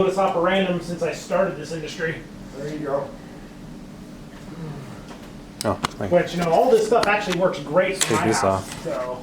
Modus operandum since I started this industry. There you go. Oh, thank Which, you know, all this stuff actually works great in Take my this house. off. So,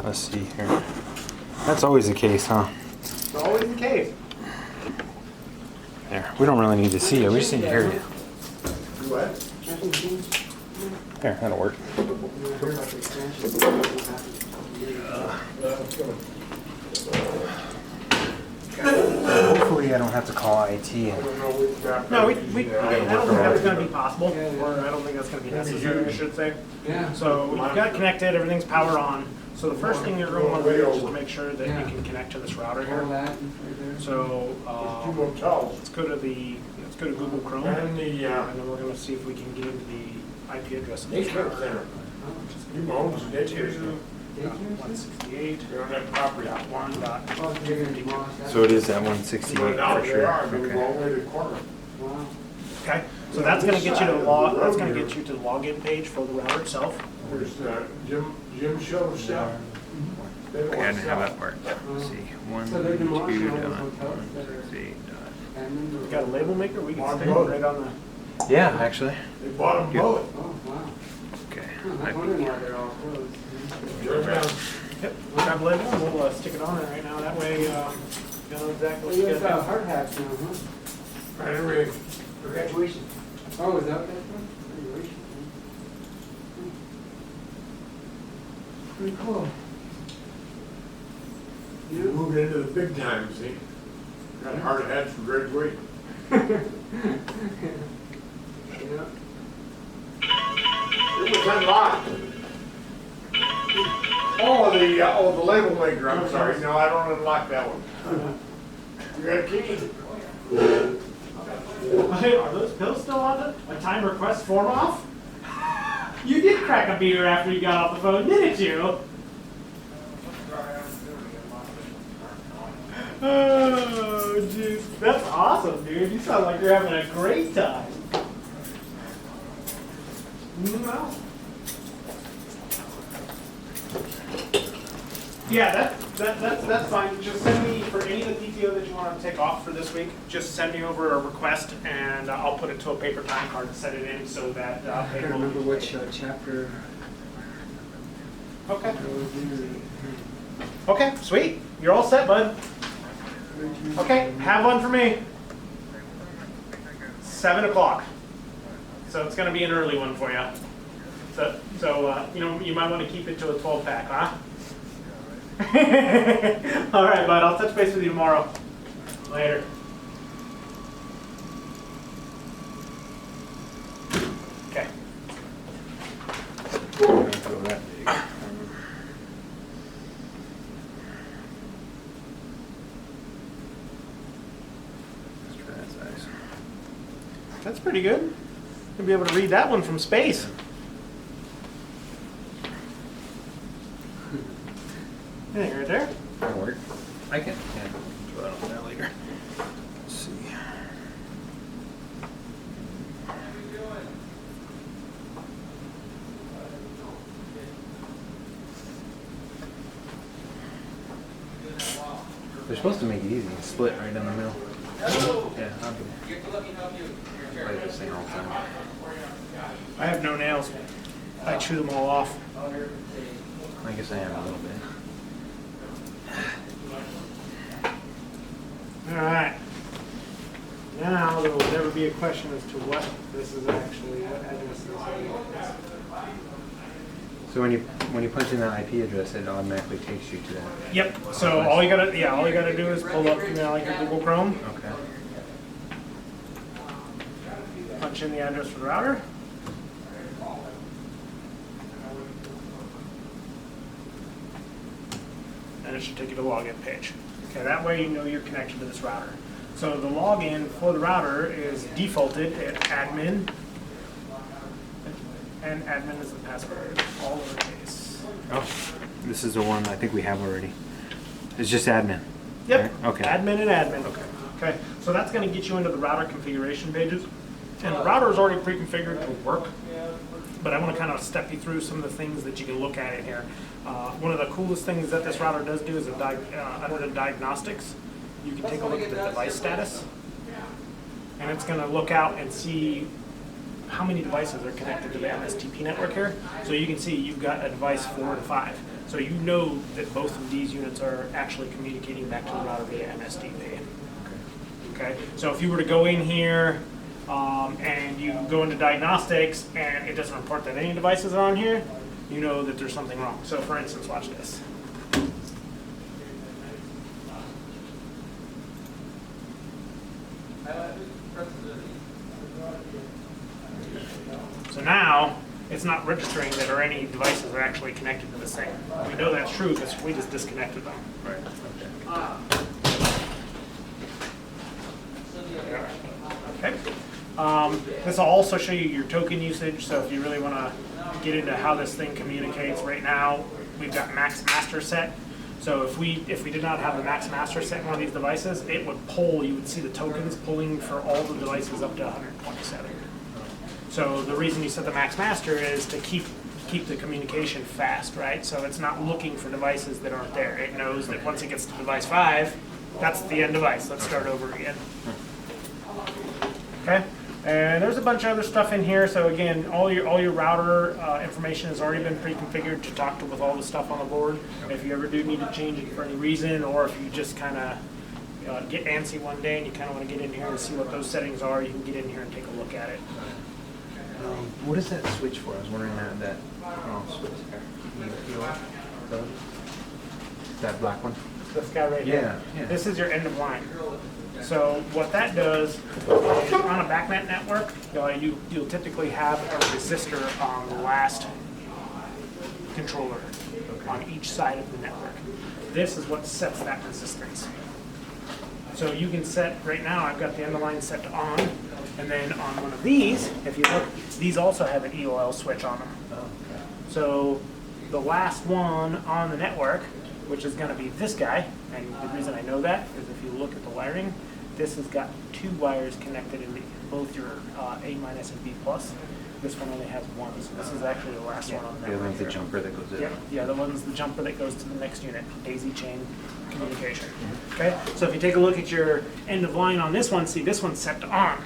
Let's see here. That's always the case, huh? it's always the case. There. We don't really need to see you. We just need to hear you. What? There, that'll work. Hopefully I don't have to call IT. No, I don't think that's going to be possible, or I don't think that's going to be necessary, I should say. Yeah. So you've got it connected, everything's powered on. So the first thing you're going to want to do is just to make sure that you can connect to this router here. So let's go to Google Chrome, and then we're going to see if we can get into the IP address of this router. You own some daycare center. 168. You're on that property. So it is at 168 Right now, for they sure. are, they're all Okay. the way to the corner. Okay, so that's going to get you to the log. That's going to get you to the login page for the router itself. There's Jim shows stuff. Okay, I didn't have that part. Let's see. 192.168. You got a label maker? We can stick it right on the. Yeah, actually. They bought them both. Oh, wow. Okay. I was wondering why they're all closed. Turn around. Yep, grab the label and we'll stick it on there right now. That way, you know exactly what You you guys got got to hard hats now, huh? Right away. For graduation. Oh, is that what that's for? Graduation. Pretty cool. You move into the big time, see? Got hard hats for graduation. Yeah. It was unlocked. Oh, the label maker, I'm sorry. No, I don't unlock that one. You got a key? Hey, are those pills still on the time request form off? You did crack a beer after you got off the phone, didn't you? Oh, jeez. That's awesome, dude. You sound like you're having a great time. No. Yeah, that's fine. Just send me, for any of the PTO that you want to take off for this week, just send me over a request and I'll put it to a paper time card and set it in so that I can't remember which chapter. Okay. it was in. Okay, sweet. You're all set, bud. Okay, have one for me. 7 o'clock. So it's going to be an early one for you. So you know, you might want to keep it to a 12-pack, huh? All right, bud. I'll touch base with you tomorrow. Later. Okay. That's pretty good. You'll be able to read that one from space. Anything right there? That'll work. I can throw that on there later. Let's see. They're supposed to make it easy. Split right down the middle. Yeah, I'll do it. I play this thing all the time. I have no nails. I chew them all off. I guess I am a little bit. All right. Now there will never be a question as to what this is actually, what address this is. So when you punch in that IP address, it automatically takes you to that. Yep. So all you gotta do is pull up, you know, like your Google Chrome, Okay. punch in the address for the router. And it should take you to the login page. Okay, that way you know you're connected to this router. So the login for the router is defaulted at admin, and admin is the password, all lowercase. Oh, this is the one I think we have already. It's just admin. Yep. Right? Okay. Admin and admin. Okay. Okay. So that's going to get you into the router configuration pages, and the router is already pre-configured to work but I want to kind of step you through some of the things that you can look at in here. One of the coolest things that this router does do is under the diagnostics, you can take a look at the device status, and it's going to look out and see how many devices are connected to the MSTP network here. So you can see you've got a device 4 and 5. So you know that both of these units are actually communicating back to the router via MSTP. Okay, so if you were to go in here and you go into diagnostics and it doesn't report that any devices are on here, you know that there's something wrong. So for instance, watch this. So now it's not registering that any devices are actually connected to this thing. We know that's true because we just disconnected them. Right. Okay. This will also show you your token usage. So if you really want to get into how this thing communicates, right now we've got max master set. So if we did not have the max master set in one of these devices, it would pull. You would see the tokens pulling for all the devices up to 127. So the reason you set the max master is to keep the communication fast, right? So it's not looking for devices that aren't there. It knows that once it gets to device 5, that's the end device. Let's start over again. Okay, and there's a bunch of other stuff in here. So again, all your router information has already been pre-configured to talk to with all the stuff on the board. If you ever do need to change it for any reason, or if you just kind of get antsy one day and you kind of want to get in here and see what those settings are, you can get in here and take a look at it. What is that switch for? I was wondering that switch there. That black one? This guy right here. Yeah. This is your end of line. So what that does is on a backnet network, you'll typically have a resistor on the last controller on each side of the network. This is what sets that resistance. So you can set, right now I've got the end of line set to on, and then on one of these, if you look, these also have an EOL switch on them. So the last one on the network, which is going to be this guy, and the reason I know that is if you look at the wiring, this has got 2 wires connected into both your A- and B+. This one only has 1, so this is actually the last one on the network. The other one's the here. jumper that goes in. Yeah, the one's the jumper that goes to the next unit, daisy chain communication. Okay, so if you take a look at your end of line on this one, see this one's set to on.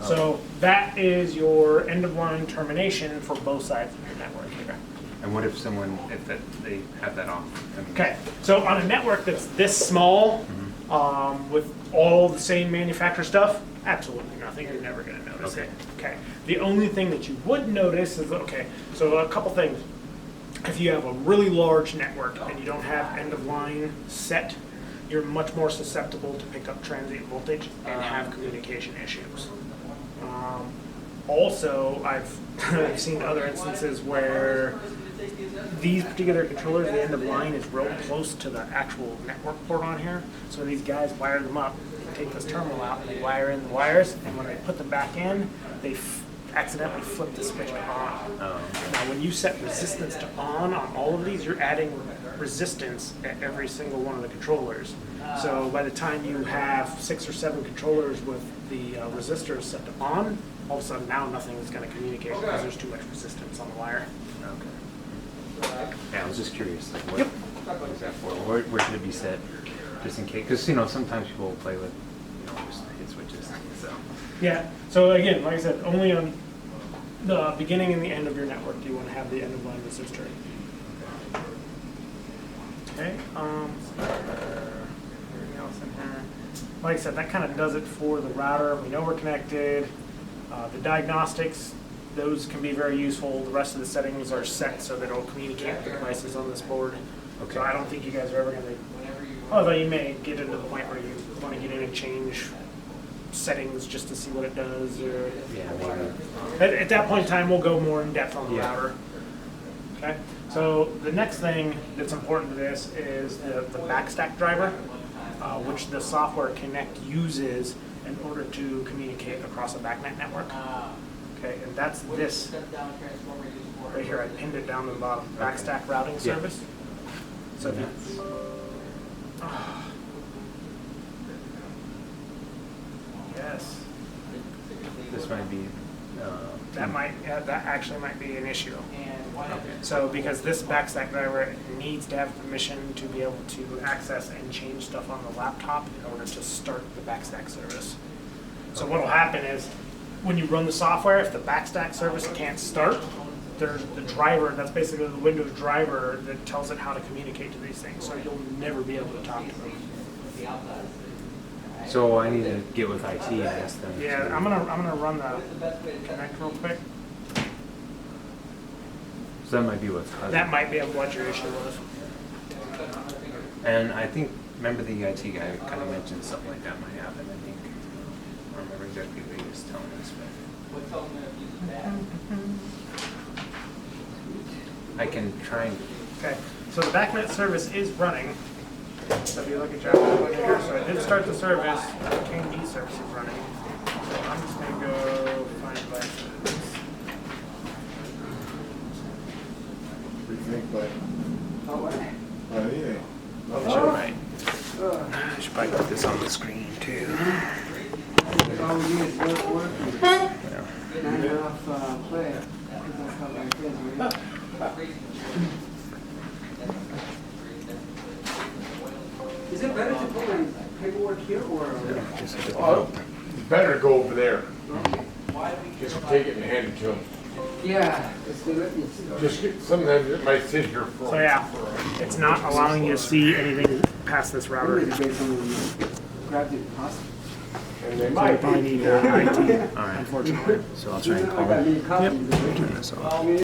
So that is your end of line termination for both sides of your network here. And what if they have that off? Okay, so on a network that's this small, with all the same manufacturer stuff, absolutely nothing. You're never going to notice it. Okay. The only thing that you would notice is, okay, so a couple things. If you have a really large network and you don't have end of line set, you're much more susceptible to pick up transient voltage and have communication issues. Also, I've seen other instances where these particular controllers, the end of line is real close to the actual network port on here. So these guys wire them up, they take this terminal out, and they wire in the wires, and when they put them back in, they accidentally flip the switch to on. Now when you set resistance to on all of these, you're adding resistance at every single one of the controllers. So by the time you have 6 or 7 controllers with the resistors set to on, all of a sudden now nothing is going to communicate because there's too much resistance on the wire. Okay. Yeah, I was just curious, like what is that for? Where should it be set, just in case? Because sometimes people will play with just hit switches. So Yeah. So again, like I said, only on the beginning and the end of your network do you want to have the end of line resistor. Okay. Anything else in here? Like I said, that kind of does it for the router. We know we're connected. The diagnostics, those can be very useful. The rest of the settings are set so that it'll communicate with the devices on this board. Okay. So I don't think you guys are ever going to, although you may get into the point where you want to get in and change settings just to see what it does. Or, at that point in time, we'll go more in depth on the router. Okay. So the next thing that's important to this is the backstack driver, which the software Connect uses in order to communicate across a backnet network. Okay, and that's this right here. I pinned it down to the bottom. Backstack routing service. So if you, yes. this might be that actually might be an issue. So because this backstack driver needs to have permission to be able to access and change stuff on the laptop in order to start the backstack service. So what'll happen is when you run the software, if the backstack service can't start, there's the driver, that's basically the Windows driver that tells it how to communicate to these things. So you'll never be able to talk to them. So I need to get with IT and ask them. Yeah, I'm gonna run the connect real quick. So that might be what's causing. That might be what your issue was. And I think, remember the IT guy kind of mentioned something like that might happen, I think. I don't remember exactly what he was telling us, but I can try and. Okay, so the backnet service is running. So if you look at your output here, so I did start the service, the KMD service is running. So I'm just gonna go find devices. What do you think, Blake? Oh, what? Anything? Right. I should probably put this on the screen too. All we need is work and not enough play. That's how my kids are. Is it better to put my paperwork here or? Oh, it's better to go over there. Just take it and hand it to them. Yeah, it's good. Sometimes it might sit here for. So yeah, it's not allowing you to see anything past this router. Grabbed it possible. And they So you might. probably need IT, All right. unfortunately. So I'll try and I call got him. me a copy. Turn this off.